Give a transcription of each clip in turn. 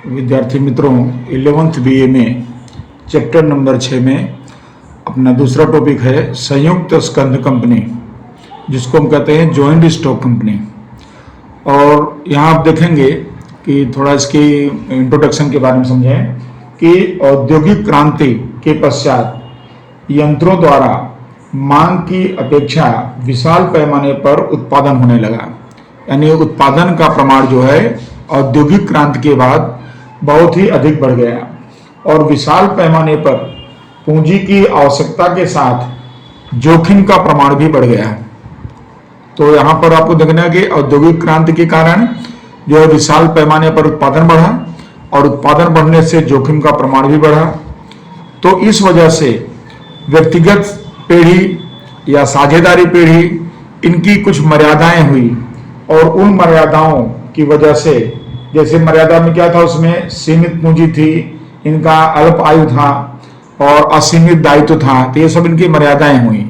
विद्यार्थी मित्रों, 11th BA में चैप्टर नंबर 6 में अपना दूसरा टॉपिक है संयुक्त स्कंध कंपनी, जिसको हम कहते हैं जॉइंट स्टॉक कंपनी। और यहाँ आप देखेंगे कि थोड़ा इसकी इंट्रोडक्शन के बारे में समझें कि औद्योगिक क्रांति के पश्चात यंत्रों द्वारा मांग की अपेक्षा विशाल पैमाने पर उत्पादन होने लगा। यानी उत्पादन का प्रमाण जो है औद्योगिक क्रांति के बाद बहुत ही अधिक बढ़ गया और विशाल पैमाने पर पूंजी की आवश्यकता के साथ जोखिम का प्रमाण भी बढ़ गया। तो यहाँ पर आपको देखना है कि औद्योगिक क्रांति के कारण जो है विशाल पैमाने पर उत्पादन बढ़ा और उत्पादन बढ़ने से जोखिम का प्रमाण भी बढ़ा। तो इस वजह से व्यक्तिगत पीढ़ी या साझेदारी पीढ़ी, इनकी कुछ मर्यादाएं हुई और उन मर्यादाओं की वजह से, जैसे मर्यादा में क्या था, उसमें सीमित पूंजी थी, इनका अल्प आयु था और असीमित दायित्व था, तो ये सब इनकी मर्यादाएं हुई।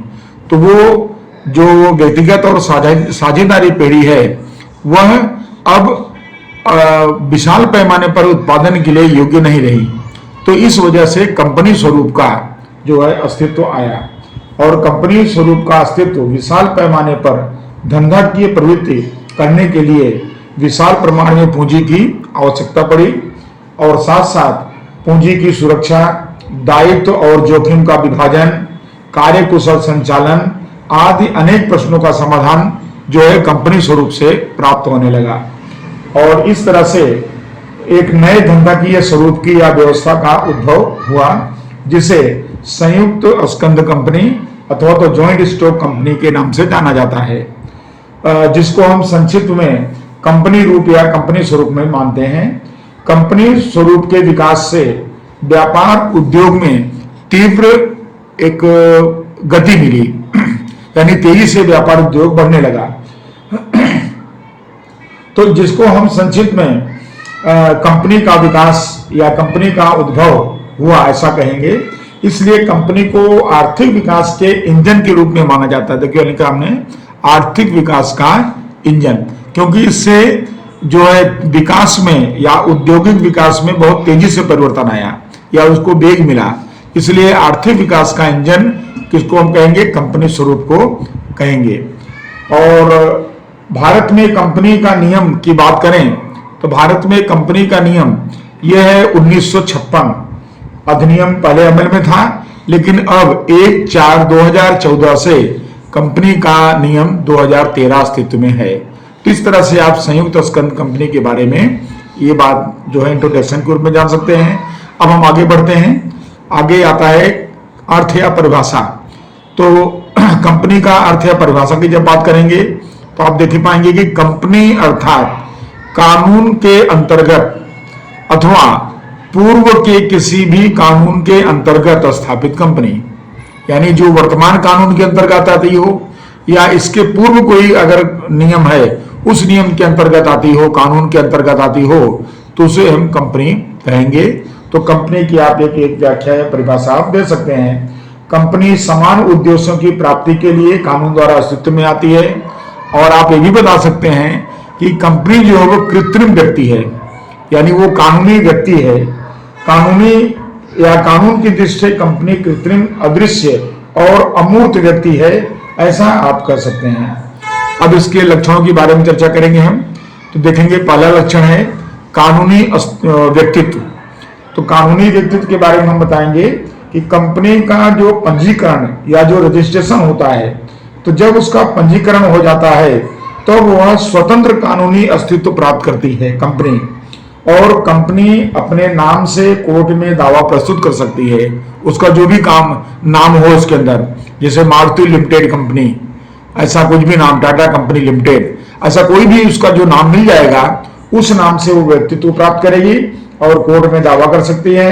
तो वो जो व्यक्तिगत और साझेदारी पीढ़ी है वह अब विशाल पैमाने पर उत्पादन के लिए योग्य नहीं रही। तो इस वजह से कंपनी स्वरूप का जो है अस्तित्व आया और कंपनी स्वरूप का अस्तित्व विशाल पैमाने पर धंधाकीय प्रवृत्ति करने के लिए विशाल प्रमाण में पूंजी की आवश्यकता पड़ी और साथ साथ पूंजी की सुरक्षा, दायित्व और जोखिम का विभाजन, कार्यकुशल संचालन आदि अनेक प्रश्नों का समाधान जो है कंपनी स्वरूप से प्राप्त होने लगा। और इस तरह से एक नए धंधाकीय स्वरूप की या व्यवस्था का उद्भव हुआ, जिसे संयुक्त स्कंध कंपनी अथवा तो जॉइंट स्टॉक कंपनी के नाम से जाना जाता है, जिसको हम संक्षिप्त में कंपनी रूप या कंपनी स्वरूप में मानते हैं। कंपनी स्वरूप के विकास से व्यापार उद्योग में तीव्र एक गति मिली, यानी तेजी से व्यापार उद्योग बढ़ने लगा। तो जिसको हम संक्षिप्त में कंपनी का विकास या कंपनी का उद्भव हुआ ऐसा कहेंगे। इसलिए कंपनी को आर्थिक विकास के इंजन के रूप में माना जाता है। देखिए लिखा हमने आर्थिक विकास का इंजन, क्योंकि इससे जो है विकास में या औद्योगिक विकास में बहुत तेजी से परिवर्तन आया या उसको वेग मिला। इसलिए आर्थिक विकास का इंजन किसको हम कहेंगे? कंपनी स्वरूप को कहेंगे। और भारत में कंपनी का नियम की बात करें तो भारत में कंपनी का नियम यह है 1956 अधिनियम पहले अमल में था, लेकिन अब 1/4/2014 से कंपनी का नियम 2013 अस्तित्व में है। इस तरह से आप संयुक्त स्कंध कंपनी के बारे में ये बात जो है इंट्रोडक्शन के रूप में जान सकते हैं। अब हम आगे बढ़ते हैं। आगे आता है अर्थ या परिभाषा। तो कंपनी का अर्थ या परिभाषा की जब बात करेंगे तो आप देख पाएंगे कि कंपनी अर्थात कानून के अंतर्गत अथवा पूर्व के किसी भी कानून के अंतर्गत स्थापित कंपनी, यानी जो वर्तमान कानून के अंतर्गत आती हो या इसके पूर्व कोई अगर नियम है उस नियम के अंतर्गत आती हो, कानून के अंतर्गत आती हो, तो उसे हम कंपनी कहेंगे। तो कंपनी की आप एक व्याख्या या परिभाषा आप दे सकते हैं। कंपनी समान उद्देश्यों की प्राप्ति के लिए कानून द्वारा अस्तित्व में आती है। और आप ये भी बता सकते हैं कि कंपनी जो है वो कृत्रिम व्यक्ति है, यानी वो कानूनी व्यक्ति है। कानूनी या कानून की दृष्टि से कंपनी कृत्रिम, अदृश्य और अमूर्त व्यक्ति है, ऐसा आप कर सकते हैं। अब इसके लक्षणों के बारे में चर्चा करेंगे हम। तो देखेंगे पहला लक्षण है कानूनी व्यक्तित्व। तो कानूनी व्यक्तित्व के बारे में हम बताएंगे कि कंपनी का जो पंजीकरण या जो रजिस्ट्रेशन होता है, तो जब उसका पंजीकरण हो जाता है तो वह स्वतंत्र कानूनी अस्तित्व प्राप्त करती है कंपनी। और कंपनी अपने नाम से कोर्ट में दावा प्रस्तुत कर सकती है, उसका जो भी काम नाम हो उसके अंदर, जैसे मारुति लिमिटेड कंपनी, ऐसा कुछ भी नाम, टाटा कंपनी लिमिटेड, ऐसा कोई भी उसका जो नाम मिल जाएगा उस नाम से वो व्यक्तित्व प्राप्त करेगी और कोर्ट में दावा कर सकती है,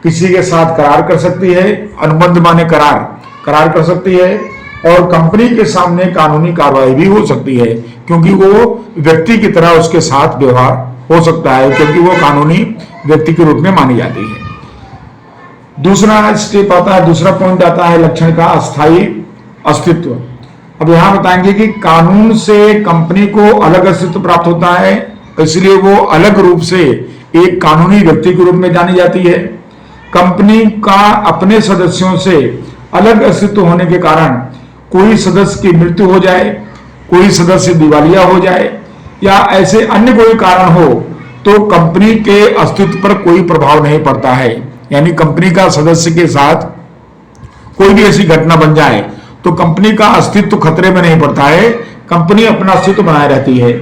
किसी के साथ करार कर सकती है, अनुबंध माने करार कर सकती है और कंपनी के सामने कानूनी कार्रवाई भी हो सकती है, क्योंकि वो व्यक्ति की तरह उसके साथ व्यवहार हो सकता है, क्योंकि वो कानूनी व्यक्ति के रूप में मानी जाती है। दूसरा स्टेप आता है, दूसरा पॉइंट आता है लक्षण का अस्थायी अस्तित्व। अब यहां बताएंगे कि कानून से कंपनी को अलग अस्तित्व प्राप्त होता है, इसलिए वो अलग रूप से एक कानूनी व्यक्ति के रूप में जानी जाती है। कंपनी का अपने सदस्यों से अलग अस्तित्व होने के कारण कोई सदस्य की मृत्यु हो जाए, कोई सदस्य दिवालिया हो जाए या ऐसे अन्य कोई कारण हो तो कंपनी के अस्तित्व पर कोई प्रभाव नहीं पड़ता है। यानी कंपनी का सदस्य के साथ कोई भी ऐसी घटना बन जाए तो कंपनी का अस्तित्व खतरे में नहीं पड़ता है, कंपनी अपना अस्तित्व बनाए रहती है।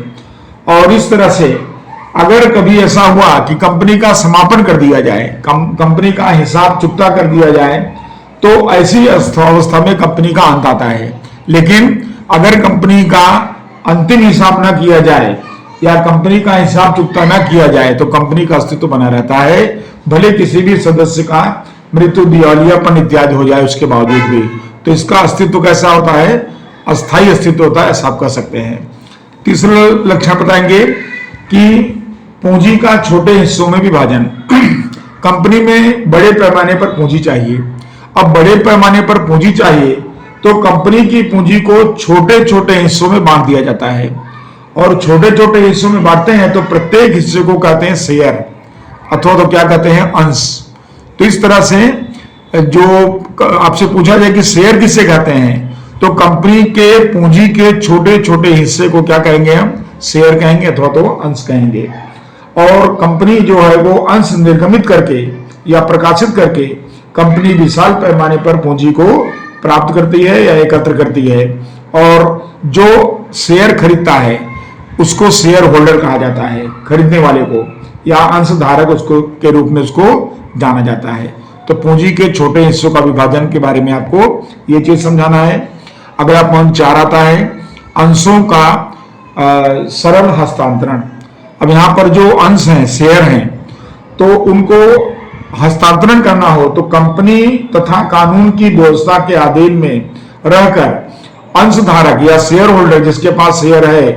और इस तरह से अगर कभी ऐसा हुआ कि कंपनी का समापन कर दिया जाए, कंपनी का हिसाब चुकता कर दिया जाए, तो ऐसी अवस्था में कंपनी का अंत आता है। लेकिन अगर कंपनी का अंतिम हिसाब न किया जाए या कंपनी का हिसाब चुकता न किया जाए तो कंपनी का अस्तित्व बना रहता है, भले किसी भी सदस्य का मृत्यु, दिवालियापन इत्यादि हो जाए उसके बावजूद भी। तो इसका अस्तित्व कैसा होता है? अस्थायी अस्तित्व होता है, ऐसा आप कह सकते हैं। तीसरा लक्षण बताएंगे कि पूंजी का छोटे हिस्सों में विभाजन। कंपनी में बड़े पैमाने पर पूंजी चाहिए। अब बड़े पैमाने पर पूंजी चाहिए तो कंपनी की पूंजी को छोटे छोटे हिस्सों में बांट दिया जाता है, और छोटे छोटे हिस्सों में बांटते हैं तो प्रत्येक हिस्से को कहते हैं शेयर, अथवा तो क्या कहते हैं, अंश। तो इस तरह से जो आपसे पूछा जाए कि शेयर किसे कहते हैं, तो कंपनी के पूंजी के छोटे छोटे हिस्से को क्या कहेंगे? हम शेयर कहेंगे अथवा तो अंश कहेंगे। और कंपनी जो है वो अंश निर्गमित करके या प्रकाशित करके कंपनी विशाल पैमाने पर पूंजी को प्राप्त करती है या एकत्र करती है। और जो शेयर खरीदता है उसको शेयर होल्डर कहा जाता है, खरीदने वाले को, या अंश धारक उसको के रूप में उसको जाना जाता है। तो पूंजी के छोटे हिस्सों का विभाजन के बारे में आपको ये चीज समझाना है। अगला पॉइंट 4 आता है अंशों का सरल हस्तांतरण। अब यहाँ पर जो अंश हैं, शेयर हैं, तो उनको हस्तांतरण करना हो तो कंपनी तथा कानून की व्यवस्था के अधीन में रहकर अंशधारक या शेयर होल्डर जिसके पास शेयर है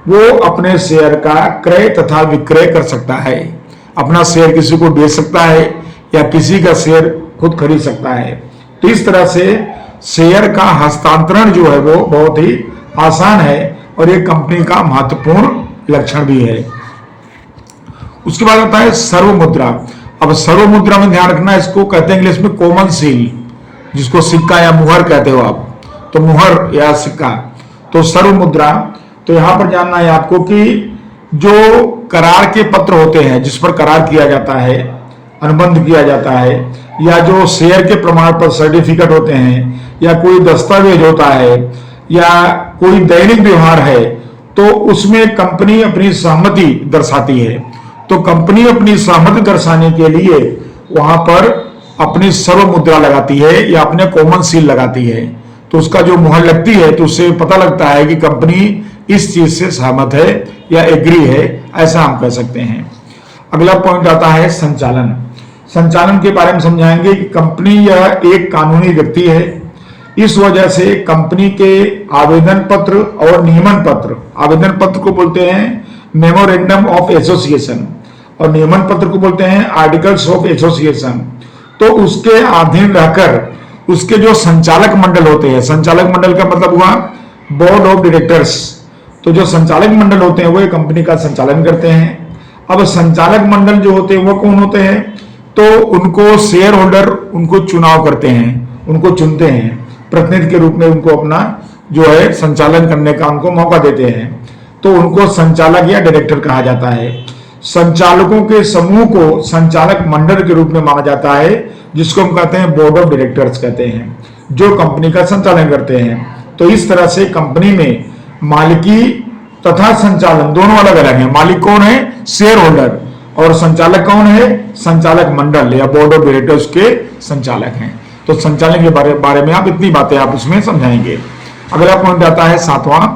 वो अपने शेयर का क्रय तथा विक्रय कर सकता है। अपना शेयर किसी को बेच सकता है या किसी का शेयर खुद खरीद सकता है। तो इस तरह से शेयर का हस्तांतरण जो है वो बहुत ही आसान है और ये कंपनी का महत्वपूर्ण लक्षण भी है। उसके बाद आता है सर्वमुद्रा। अब सर्वमुद्रा में ध्यान रखना, इसको कहते हैं इंग्लिश में कॉमन सील, जिसको सिक्का या मुहर कहते हो आप, तो मुहर या सिक्का। तो सर्वमुद्रा, तो यहां पर जानना है आपको कि जो करार के पत्र होते हैं जिस पर करार किया जाता है, अनुबंध किया जाता है, या जो शेयर के प्रमाण पत्र सर्टिफिकेट होते हैं, या कोई दस्तावेज होता है, या कोई दैनिक व्यवहार है, तो उसमें कंपनी अपनी सहमति दर्शाती है। तो कंपनी अपनी सहमति दर्शाने के लिए वहां पर अपनी सर्वमुद्रा लगाती है या अपने कॉमन सील लगाती है। तो उसका जो मुहर लगती है तो उससे पता लगता है कि कंपनी इस चीज से सहमत है या एग्री है, ऐसा हम कह सकते हैं। अगला पॉइंट आता है संचालन। संचालन के बारे में समझाएंगे कि कंपनी यह एक कानूनी व्यक्ति है, इस वजह से कंपनी के आवेदन पत्र और नियमन पत्र, आवेदन पत्र को बोलते हैं मेमोरेंडम ऑफ एसोसिएशन और नियमन पत्र को बोलते हैं आर्टिकल्स ऑफ एसोसिएशन। तो उसके अधीन रहकर उसके जो संचालक मंडल होते हैं, संचालक मंडल का मतलब हुआ बोर्ड ऑफ डायरेक्टर्स, तो जो संचालक मंडल होते हैं वो कंपनी का संचालन करते हैं। अब संचालक मंडल जो होते हैं वो कौन होते हैं? तो उनको शेयर होल्डर उनको चुनाव करते हैं, उनको चुनते हैं, प्रतिनिधि के रूप में उनको अपना जो है संचालन करने का उनको मौका देते हैं। तो उनको संचालक या डायरेक्टर कहा जाता है। संचालकों के समूह को संचालक मंडल के रूप में माना जाता है, जिसको हम कहते हैं बोर्ड ऑफ डायरेक्टर्स कहते हैं, जो कंपनी का संचालन करते हैं। तो इस तरह से कंपनी में मालिकी तथा संचालन दोनों अलग अलग हैं। मालिक कौन है? Share holder. और संचालक कौन है? संचालक मंडल या बोर्ड ऑफ डायरेक्टर्स के संचालक हैं। तो संचालन के बारे में आप इतनी बातें आप उसमें समझाएंगे। अगला पॉइंट आता है 7वां,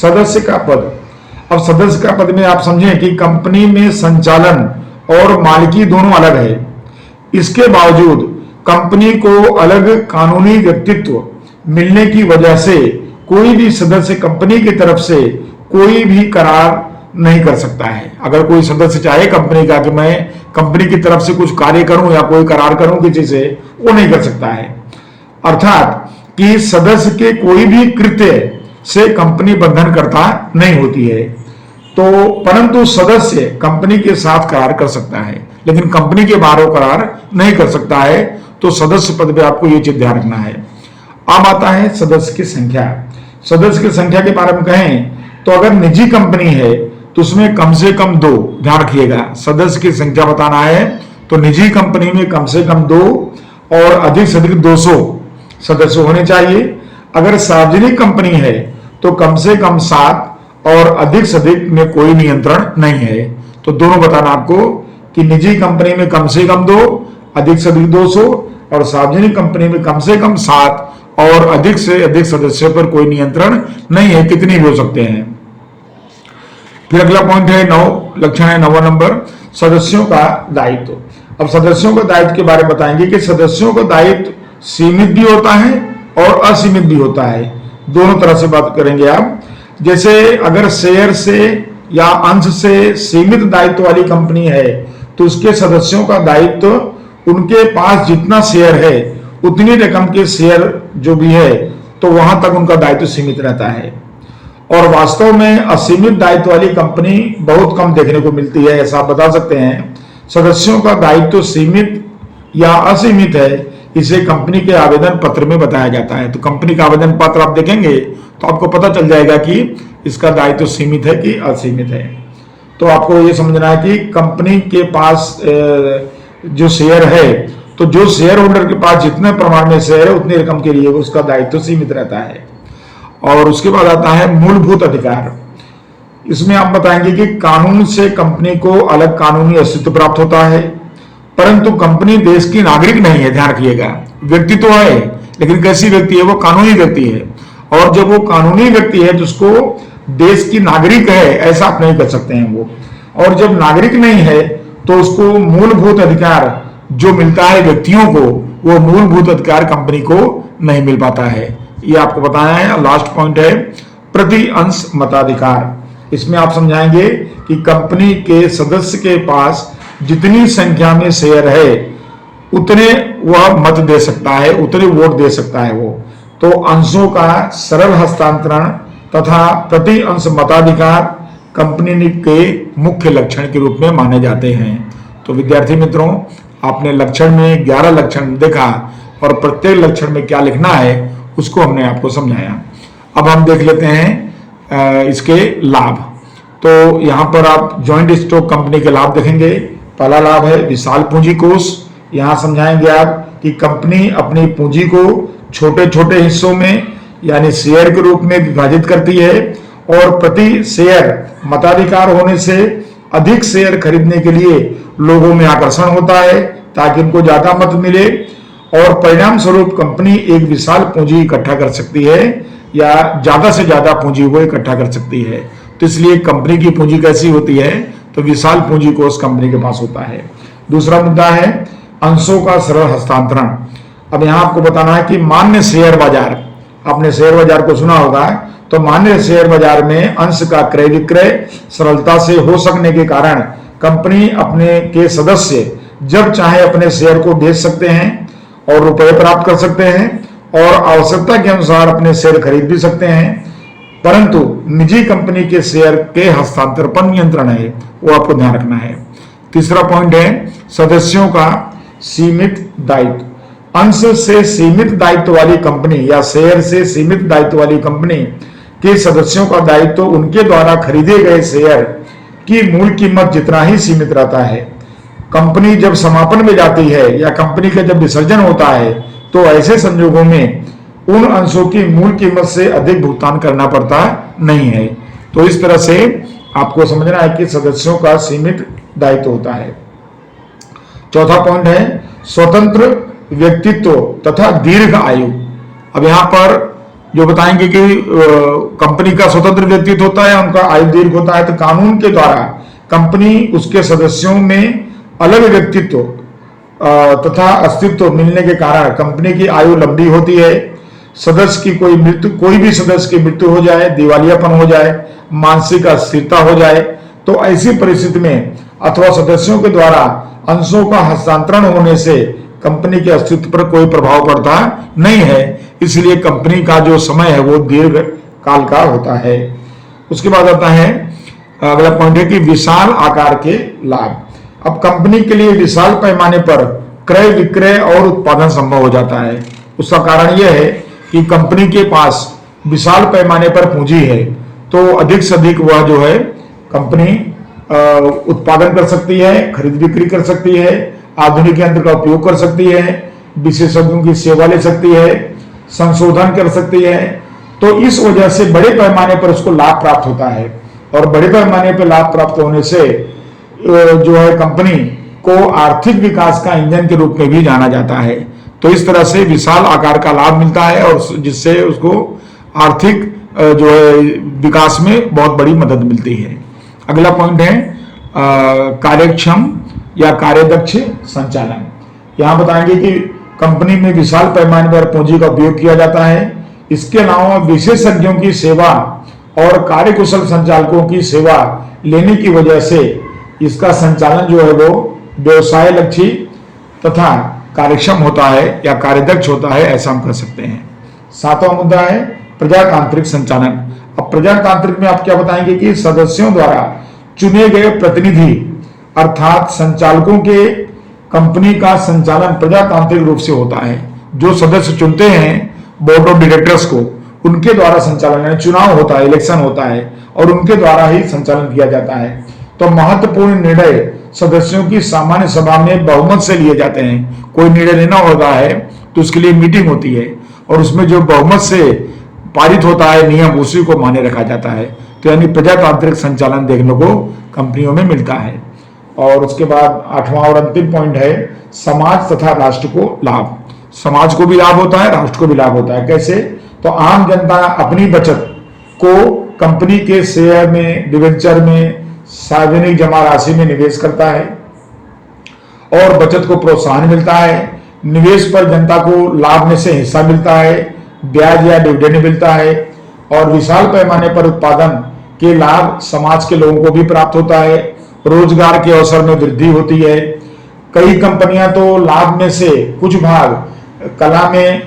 सदस्य का पद। अब सदस्य का पद में आप समझें कि कंपनी में संचालन और मालिकी दोनों अलग है, इसके बावजूद कंपनी को अलग कानूनी व्यक्तित्व मिलने की वजह से कोई भी सदस्य कंपनी की तरफ से कोई भी करार नहीं कर सकता है। अगर कोई सदस्य चाहे कंपनी का कि मैं कंपनी की तरफ से कुछ कार्य करूं या कोई करार करूं किसी से, वो नहीं कर सकता है। अर्थात कि सदस्य के कोई भी कृत्य से कंपनी बंधनकर्ता नहीं होती है। तो परंतु सदस्य कंपनी के साथ करार कर सकता है, लेकिन कंपनी के बाहर वो करार नहीं कर सकता है। तो सदस्य पद पे आपको ये चीज ध्यान रखना है। अब आता है सदस्य की संख्या। सदस्य की संख्या के बारे में कहें तो अगर निजी कंपनी है तो उसमें कम से कम 2, ध्यान रखिएगा, सदस्य की संख्या बताना है तो निजी कंपनी में कम से कम 2 और अधिक से अधिक 200 सदस्य होने चाहिए। अगर सार्वजनिक कंपनी है तो कम से कम 7 और अधिक से अधिक में कोई नियंत्रण नहीं है। तो दोनों बताना आपको कि निजी कंपनी में कम से कम 2, अधिक से अधिक 200 और सार्वजनिक कंपनी में कम से कम 7 और अधिक से अधिक सदस्यों पर कोई नियंत्रण नहीं है, कितने भी हो सकते हैं। फिर अगला पॉइंट है 9, लक्षण है 9वां नंबर, सदस्यों का दायित्व। अब सदस्यों के दायित्व के बारे में बताएंगे कि सदस्यों का दायित्व सीमित भी होता है और असीमित भी होता है, दोनों तरह से बात करेंगे आप। जैसे अगर शेयर से या अंश से सीमित दायित्व वाली कंपनी है तो उसके सदस्यों का दायित्व उनके पास जितना शेयर है उतनी रकम के शेयर जो भी है तो वहां तक उनका दायित्व सीमित रहता है। और वास्तव में असीमित दायित्व वाली कंपनी बहुत कम देखने को मिलती है, ऐसा आप बता सकते हैं। सदस्यों का दायित्व सीमित या असीमित है, इसे कंपनी के आवेदन पत्र में बताया जाता है। तो कंपनी का आवेदन पत्र आप देखेंगे तो आपको पता चल जाएगा कि इसका दायित्व सीमित है कि असीमित है। तो आपको ये समझना है कि कंपनी के पास जो शेयर है तो जो शेयर होल्डर के पास जितने प्रमाण में शेयर है उतनी रकम के लिए उसका दायित्व सीमित रहता है। और उसके बाद आता है मूलभूत अधिकार। इसमें आप बताएंगे कि कानून से कंपनी को अलग कानूनी अस्तित्व प्राप्त होता है, परंतु कंपनी देश की नागरिक नहीं है, ध्यान रखिएगा। व्यक्ति तो है लेकिन कैसी व्यक्ति है, वो कानूनी व्यक्ति है। और जब वो कानूनी व्यक्ति है जिसको देश की नागरिक है ऐसा आप नहीं कर सकते हैं वो। और जब नागरिक नहीं है तो उसको मूलभूत अधिकार जो मिलता है व्यक्तियों को, वो मूलभूत अधिकार कंपनी को नहीं मिल पाता है, ये आपको बताया है। लास्ट पॉइंट है प्रति अंश मताधिकार। इसमें आप समझाएंगे कि कंपनी के सदस्य के पास जितनी संख्या में शेयर है उतने वह मत दे सकता है, उतने वोट दे सकता है वो। तो अंशों का सरल हस्तांतरण तथा प्रति अंश मताधिकार कंपनी के मुख्य लक्षण के रूप में माने जाते हैं। तो विद्यार्थी मित्रों, आपने लक्षण में 11 लक्षण देखा और प्रत्येक लक्षण में क्या लिखना है उसको हमने आपको समझाया। अब हम देख लेते हैं इसके लाभ। तो यहां पर आप जॉइंट स्टॉक कंपनी के लाभ देखेंगे। पहला लाभ है विशाल पूंजी कोष। यहां समझाएंगे आप कि कंपनी अपनी पूंजी को छोटे छोटे हिस्सों में यानी शेयर के रूप में विभाजित करती है और प्रति शेयर मताधिकार होने से अधिक शेयर खरीदने के लिए लोगों में आकर्षण होता है ताकि उनको ज्यादा मत मिले और परिणाम स्वरूप कंपनी एक विशाल पूंजी इकट्ठा कर सकती है या ज्यादा से ज्यादा पूंजी को इकट्ठा कर सकती है। तो इसलिए कंपनी की पूंजी कैसी होती है, तो विशाल पूंजी कोष कंपनी के पास होता है। दूसरा मुद्दा है अंशों का सरल हस्तांतरण। अब यहां आपको बताना है कि मान्य शेयर बाजार, आपने शेयर बाजार को सुना होगा, तो मान्य शेयर बाजार में अंश का क्रय विक्रय सरलता से हो सकने के कारण कंपनी अपने के सदस्य जब चाहे अपने शेयर को बेच सकते हैं और रुपए प्राप्त कर सकते हैं और आवश्यकता के अनुसार अपने शेयर खरीद भी सकते हैं। परंतु निजी कंपनी के शेयर के हस्तांतरण पर नियंत्रण है, वो आपको ध्यान रखना है। तीसरा पॉइंट है सदस्यों का सीमित दायित्व। अंश से सीमित दायित्व वाली कंपनी या शेयर से सीमित दायित्व वाली कंपनी के सदस्यों का दायित्व उनके द्वारा खरीदे गए शेयर की मूल कीमत जितना ही सीमित रहता है। कंपनी जब समापन में जाती है या कंपनी का जब विसर्जन होता है तो ऐसे संजोगों में उन अंशों की मूल कीमत से अधिक भुगतान करना पड़ता नहीं है। तो इस तरह से आपको समझना है कि सदस्यों का सीमित दायित्व होता है। चौथा पॉइंट है स्वतंत्र व्यक्तित्व तथा दीर्घ आयु। अब यहां पर जो बताएंगे कि कंपनी का स्वतंत्र व्यक्तित्व होता है, उनका आयु दीर्घ होता है। तो कानून के द्वारा कंपनी उसके सदस्यों में अलग व्यक्तित्व तथा अस्तित्व मिलने के कारण कंपनी की आयु लंबी होती है। सदस्य की कोई भी सदस्य की मृत्यु हो जाए, दिवालियापन हो जाए, मानसिक अस्थिरता हो जाए, तो ऐसी परिस्थिति में अथवा सदस्यों के द्वारा अंशों का हस्तांतरण होने से कंपनी के अस्तित्व पर कोई प्रभाव पड़ता नहीं है। इसलिए कंपनी का जो समय है वो दीर्घ काल का होता है। उसके बाद आता है अगला पॉइंट है कि विशाल आकार के लाभ। अब कंपनी के लिए विशाल पैमाने पर क्रय विक्रय और उत्पादन संभव हो जाता है। उसका कारण यह है कि कंपनी के पास विशाल पैमाने पर पूंजी है, तो अधिक से अधिक वह जो है कंपनी उत्पादन कर सकती है, खरीद बिक्री कर सकती है, आधुनिक यंत्र का उपयोग कर सकती है, विशेषज्ञों की सेवा ले सकती है, संशोधन कर सकती है। तो इस वजह से बड़े पैमाने पर उसको लाभ प्राप्त होता है, और बड़े पैमाने पर लाभ प्राप्त होने से जो है कंपनी को आर्थिक विकास का इंजन के रूप में भी जाना जाता है। तो इस तरह से विशाल आकार का लाभ मिलता है, और जिससे उसको आर्थिक जो है विकास में बहुत बड़ी मदद मिलती है। अगला पॉइंट है कार्यक्षम या कार्यदक्ष संचालन। यहां बताएंगे कि कंपनी में विशाल पैमाने पर पूंजी का उपयोग किया जाता है। इसके अलावा विशेषज्ञों की सेवा और कार्यकुशल संचालकों की सेवा लेने की वजह से इसका संचालन जो है वो व्यवसाय लक्षी तथा कार्यक्षम होता है या कार्यदक्ष होता है, ऐसा हम कह सकते हैं। सातवां मुद्दा है प्रजातांत्रिक संचालन। अब प्रजातांत्रिक में आप क्या बताएंगे कि सदस्यों द्वारा चुने गए प्रतिनिधि अर्थात संचालकों के कंपनी का संचालन प्रजातांत्रिक रूप से होता है। जो सदस्य चुनते हैं बोर्ड ऑफ डायरेक्टर्स को, उनके द्वारा संचालन यानी चुनाव होता है, इलेक्शन होता है, और उनके द्वारा ही संचालन किया जाता है। तो महत्वपूर्ण निर्णय सदस्यों की सामान्य सभा में बहुमत से लिए जाते हैं। कोई निर्णय लेना होता है तो उसके लिए मीटिंग होती है, और उसमें जो बहुमत से पारित होता है नियम, उसी को माने रखा जाता है। तो यानी प्रजातांत्रिक संचालन देखने को कंपनियों में मिलता है। और उसके बाद आठवां और अंतिम पॉइंट है समाज तथा राष्ट्र को लाभ। समाज को भी लाभ होता है, राष्ट्र को भी लाभ होता है। कैसे? तो आम जनता अपनी बचत को कंपनी के शेयर में, डिवेंचर में, सार्वजनिक जमा राशि में निवेश करता है, और बचत को प्रोत्साहन मिलता है। निवेश पर जनता को लाभ में से हिस्सा मिलता है, ब्याज या डिविडेंड मिलता है, और विशाल पैमाने पर उत्पादन के लाभ समाज के लोगों को भी प्राप्त होता है। रोजगार के अवसर में वृद्धि होती है। कई कंपनियां तो लाभ में से कुछ भाग कला में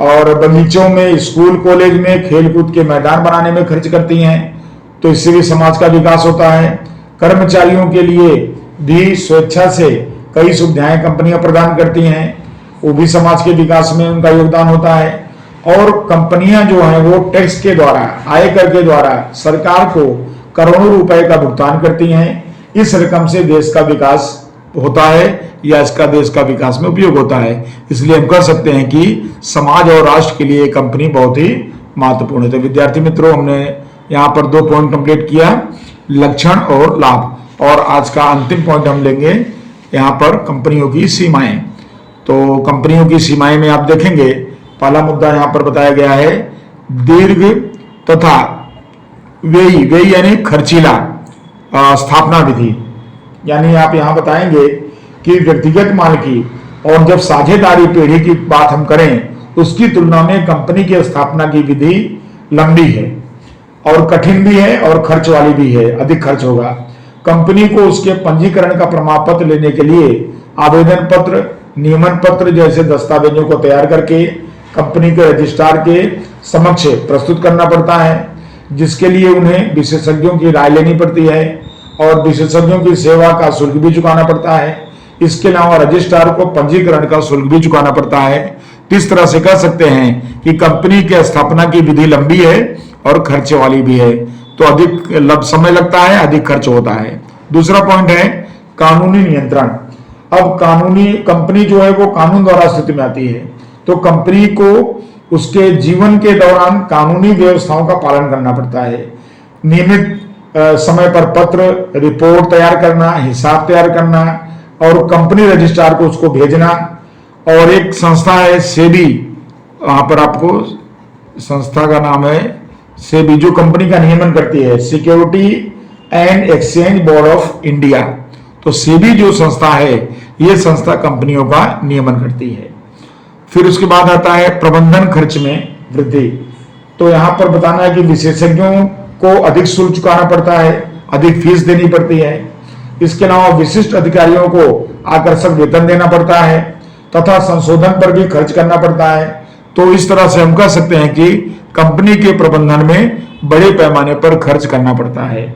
और बगीचों में, स्कूल कॉलेज में, खेलकूद के मैदान बनाने में खर्च करती हैं, तो इससे भी समाज का विकास होता है। कर्मचारियों के लिए भी स्वेच्छा से कई सुविधाएं कंपनियां प्रदान करती हैं, वो भी समाज के विकास में उनका योगदान होता है। और कंपनियां जो हैं वो टैक्स के द्वारा, आयकर के द्वारा सरकार को करोड़ों रुपए का भुगतान करती हैं। इस रकम से देश का विकास होता है या इसका देश का विकास में उपयोग होता है। इसलिए हम कह सकते हैं कि समाज और राष्ट्र के लिए कंपनी बहुत ही महत्वपूर्ण है। तो विद्यार्थी मित्रों, हमने यहाँ पर 2 पॉइंट कंप्लीट किया, लक्षण और लाभ। और आज का अंतिम पॉइंट हम लेंगे यहाँ पर कंपनियों की सीमाएं। तो कंपनियों की सीमाएं में आप देखेंगे पहला मुद्दा यहाँ पर बताया गया है दीर्घ तथा व्ययी यानी खर्चीला स्थापना विधि। यानी आप यहाँ बताएंगे कि व्यक्तिगत मालिकी और जब साझेदारी पीढ़ी की बात हम करें, उसकी तुलना में कंपनी की स्थापना की विधि लंबी है और कठिन भी है और खर्च वाली भी है, अधिक खर्च होगा। कंपनी को उसके पंजीकरण का प्रमाण पत्र लेने के लिए आवेदन पत्र, नियमन पत्र जैसे दस्तावेजों को तैयार करके कंपनी के रजिस्ट्रार के समक्ष प्रस्तुत करना पड़ता है, जिसके लिए उन्हें विशेषज्ञों की राय लेनी पड़ती है और विशेषज्ञों की सेवा का शुल्क भी चुकाना पड़ता है। इसके अलावा रजिस्ट्रार को पंजीकरण का शुल्क भी चुकाना पड़ता है। इस तरह से कह सकते हैं कि कंपनी की स्थापना की विधि लंबी है और खर्च वाली भी है, तो अधिक समय लगता है, अधिक खर्च होता है। दूसरा पॉइंट है कानूनी नियंत्रण। अब कानूनी कंपनी जो है वो कानून द्वारा स्थिति में आती है, तो कंपनी को उसके जीवन के दौरान कानूनी व्यवस्थाओं का पालन करना पड़ता है। नियमित समय पर पत्र, रिपोर्ट तैयार करना, हिसाब तैयार करना और कंपनी रजिस्ट्रार को उसको भेजना। और एक संस्था है सेबी, वहां पर आपको संस्था का नाम है सेबी, जो कंपनी का नियमन करती है, security and exchange board of India. तो सेबी जो संस्था है, ये संस्था कंपनियों का नियमन करती है। फिर उसके बाद आता है प्रबंधन खर्च में वृद्धि। तो यहां पर बताना है कि विशेषज्ञों को अधिक शुल्क चुकाना पड़ता है, अधिक फीस देनी पड़ती है। इसके अलावा विशिष्ट अधिकारियों को आकर्षक वेतन देना पड़ता है तथा संशोधन पर भी खर्च करना पड़ता है। तो इस तरह से हम कह सकते हैं कि कंपनी के प्रबंधन में बड़े पैमाने पर खर्च करना पड़ता है।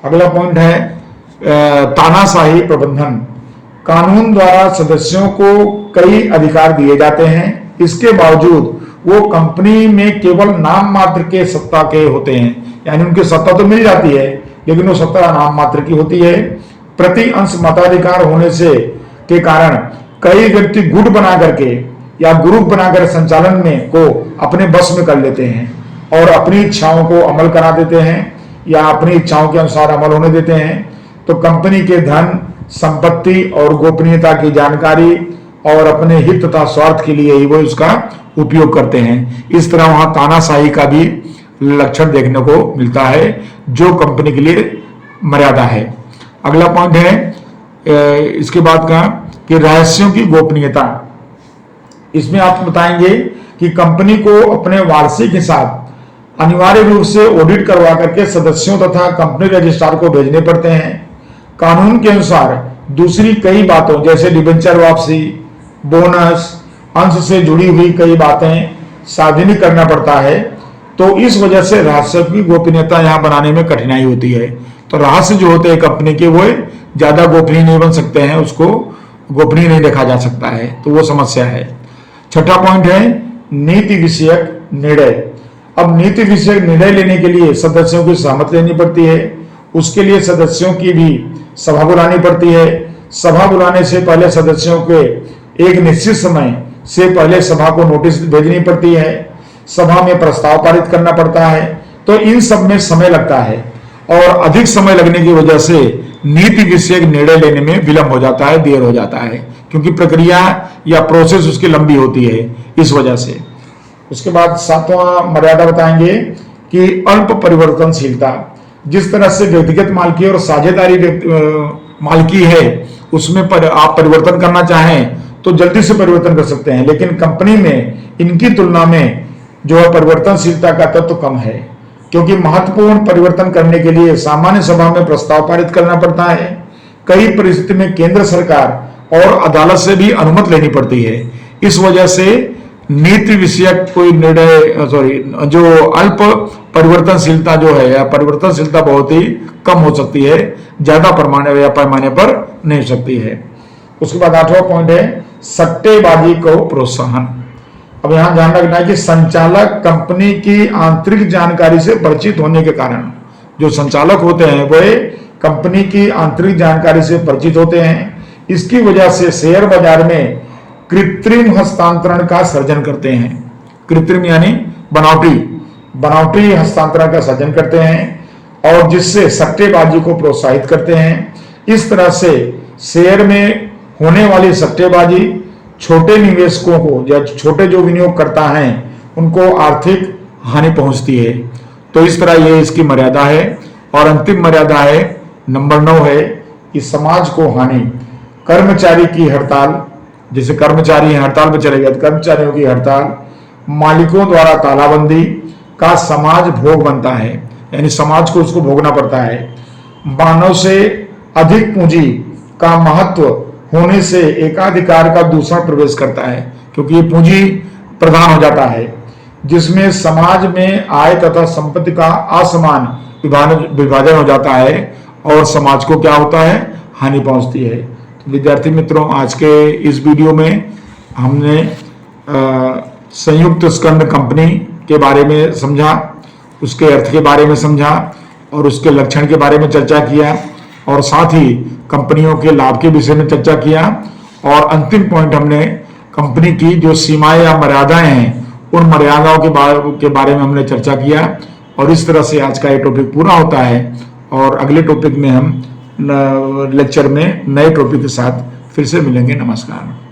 अगला पॉइंट है तानाशाही प्रबंधन। कानून द्वारा सदस्यों को कई अधिकार दिए जाते हैं, इसके बावजूद वो कंपनी में केवल नाम मात्र के सत्ता के होते हैं, यानी उनकी सत्ता तो मिल जाती है लेकिन वो सत्ता नाम मात्र की होती है। प्रति अंश मताधिकार होने से के कारण कई व्यक्ति गुट बना करके या ग्रुप बनाकर संचालन में को अपने बस में कर लेते हैं और अपनी इच्छाओं को अमल करा देते हैं या अपनी इच्छाओं के अनुसार अमल होने देते हैं। तो कंपनी के धन, संपत्ति और गोपनीयता की जानकारी और अपने हित तथा स्वार्थ के लिए ही वो उसका उपयोग करते हैं। इस तरह वहां तानाशाही का भी लक्षण देखने को मिलता है, जो कंपनी के लिए मर्यादा है। अगला पॉइंट है इसके बाद का कि रहस्यों की गोपनीयता। इसमें आप बताएंगे कि कंपनी को अपने वार्षिक हिसाब अनिवार्य रूप से ऑडिट करवा करके सदस्यों तथा कंपनी रजिस्ट्रार को भेजने पड़ते हैं। कानून के अनुसार दूसरी कई बातों जैसे डिबेंचर वापसी, बोनस, अंश से जुड़ी हुई कई बातें सार्वजनिक करना पड़ता है। तो इस वजह से रहस्य की गोपनीयता यहाँ बनाने में कठिनाई होती है। तो रहस्य जो होते हैं कंपनी के वो ज्यादा गोपनीय नहीं बन सकते हैं, उसको गोपनीय नहीं देखा जा सकता है, तो वो समस्या है। छठा पॉइंट है नीति विषयक निर्णय। अब नीति विषयक निर्णय लेने के लिए सदस्यों की सहमति लेनी पड़ती है, उसके लिए सदस्यों की भी सभा बुलानी पड़ती है। सभा बुलाने से पहले सदस्यों के एक निश्चित समय से पहले सभा को नोटिस भेजनी पड़ती है, सभा में प्रस्ताव पारित करना पड़ता है। तो इन सब में समय लगता है और अधिक समय लगने की वजह से नीति विषयक निर्णय लेने में विलंब हो जाता है, देर हो जाता है, क्योंकि प्रक्रिया या प्रोसेस उसकी लंबी होती है इस वजह से। उसके बाद सातवां मर्यादा बताएंगे कि अल्प परिवर्तनशीलता। जिस तरह से व्यक्तिगत मालकी और साझेदारी मालकी है उसमें आप परिवर्तन करना चाहें तो जल्दी से परिवर्तन कर सकते हैं, लेकिन कंपनी में इनकी तुलना में जो है परिवर्तनशीलता का तत्व कम है, क्योंकि महत्वपूर्ण परिवर्तन करने के लिए सामान्य सभा में प्रस्ताव पारित करना पड़ता है। कई परिस्थिति में केंद्र सरकार और अदालत से भी अनुमति लेनी पड़ती है। इस वजह से नीति विषयक कोई निर्णय जो अल्प परिवर्तनशीलता जो है या परिवर्तनशीलता बहुत ही कम हो सकती है, ज्यादा पैमाने पर नहीं हो सकती है। उसके बाद आठवां पॉइंट है सट्टेबाजी को प्रोत्साहन। अब यहां ध्यान रखना है कि संचालक कंपनी की आंतरिक जानकारी से परिचित होने के कारण, जो संचालक होते हैं वे कंपनी की आंतरिक जानकारी से परिचित होते हैं। इसकी वजह से शेयर बाजार में कृत्रिम हस्तांतरण का सर्जन करते हैं। कृत्रिम यानी बनावटी हस्तांतरण का सर्जन करते हैं और जिससे सट्टेबाजी को प्रोत्साहित करते हैं। इस तरह से शेयर में होने वाली सट्टेबाजी छोटे निवेशकों को या छोटे जो विनियोगकर्ता हैं उनको आर्थिक हानि पहुंचती है। तो इस तरह ये इसकी मर्यादा है। और अंतिम मर्यादा है नंबर 9 है कि समाज को हानि। कर्मचारी की हड़ताल, जैसे कर्मचारी हड़ताल पर चले गए, कर्मचारियों की हड़ताल, मालिकों द्वारा तालाबंदी का समाज भोग बनता है, यानी समाज को उसको भोगना पड़ता है। मानव से अधिक पूंजी का महत्व होने से एकाधिकार का दूसरा प्रवेश करता है, क्योंकि ये पूंजी प्रधान हो जाता है, जिसमें समाज में आय तथा संपत्ति का असमान विभाजन हो जाता है और समाज को क्या होता है, हानि पहुंचती है। तो विद्यार्थी मित्रों, आज के इस वीडियो में हमने संयुक्त स्कंद कंपनी के बारे में समझा, उसके अर्थ के बारे में समझा और उसके लक्षण के बारे में चर्चा किया और साथ ही कंपनियों के लाभ के विषय में चर्चा किया। और अंतिम पॉइंट हमने कंपनी की जो सीमाएं या मर्यादाएं हैं उन मर्यादाओं के बारे में हमने चर्चा किया। और इस तरह से आज का ये टॉपिक पूरा होता है और अगले टॉपिक में हम लेक्चर में नए टॉपिक के साथ फिर से मिलेंगे। नमस्कार।